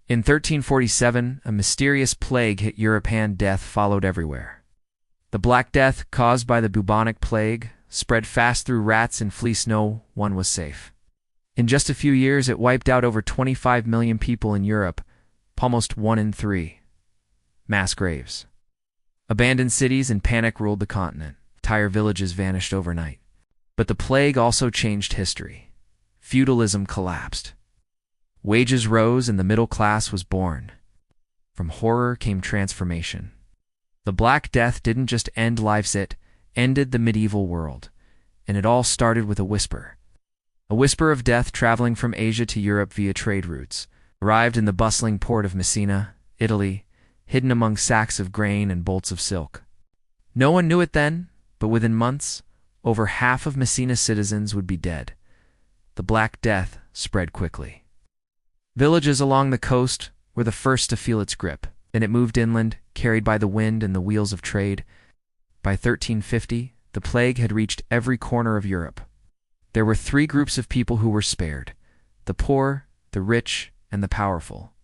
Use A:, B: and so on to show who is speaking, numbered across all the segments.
A: In 1347, a mysterious plague hit Europe and death followed everywhere. The Black Death, caused by the bubonic plague, spread fast through rats and fleas. No one was safe. In just a few years, it wiped out over 25 million people in Europe, almost 1 in 3. Mass graves. Abandoned cities and panic ruled the continent. Entire villages vanished overnight. But the plague also changed history. Feudalism collapsed. Wages rose and the middle class was born. From horror came transformation. The Black Death didn't just end lives, it ended the medieval world. And it all started with a whisper. A whisper of death traveling from Asia to Europe via trade routes, arrived in the bustling port of Messina, Italy, hidden among sacks of grain and bolts of silk. No one knew it then, but within months, over half of Messina's citizens would be dead. The Black Death spread quickly. Villages along the coast were the first to feel its grip. Then it moved inland, carried by the wind and the wheels of trade. By 1350, the plague had reached every corner of Europe. There were 3 groups of people who were spared: the poor, the rich, and the powerful.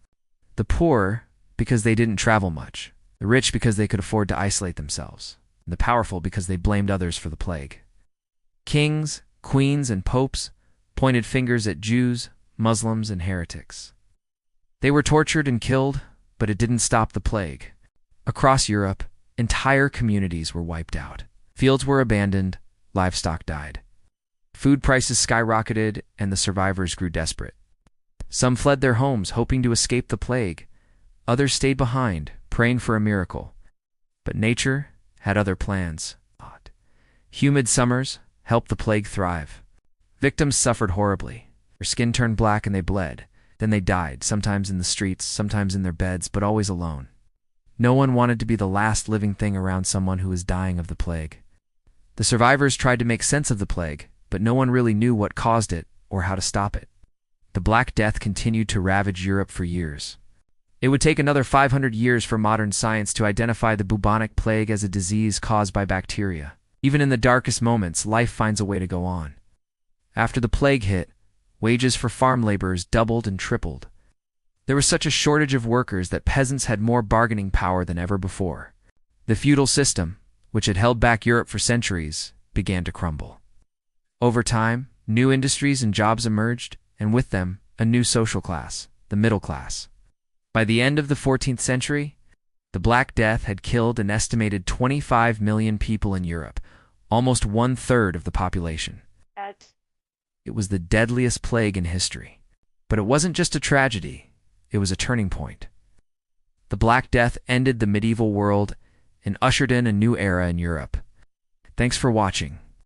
A: The poor, because they didn't travel much. The rich, because they could afford to isolate themselves. And the powerful, because they blamed others for the plague. Kings, queens, and popes pointed fingers at Jews, Muslims, and heretics. They were tortured and killed, but it didn't stop the plague. Across Europe, entire communities were wiped out. Fields were abandoned, livestock died. Food prices skyrocketed, and the survivors grew desperate. Some fled their homes, hoping to escape the plague. Others stayed behind, praying for a miracle. But nature had other plans. Humid summers helped the plague thrive. Victims suffered horribly. Their skin turned black and they bled. Then they died, sometimes in the streets, sometimes in their beds, but always alone. No one wanted to be the last living thing around someone who was dying of the plague. The survivors tried to make sense of the plague, but no one really knew what caused it or how to stop it. The Black Death continued to ravage Europe for years. It would take another 500 years for modern science to identify the bubonic plague as a disease caused by bacteria. Even in the darkest moments, life finds a way to go on. After the plague hit, wages for farm laborers doubled and tripled. There was such a shortage of workers that peasants had more bargaining power than ever before. The feudal system, which had held back Europe for centuries, began to crumble. Over time, new industries and jobs emerged, and with them, a new social class, the middle class. By the end of the 14th century, the Black Death had killed an estimated 25 million people in Europe, almost 1/3 of the population. It was the deadliest plague in history. But it wasn't just a tragedy, it was a turning point. The Black Death ended the medieval world and ushered in a new era in Europe. Thanks for watching.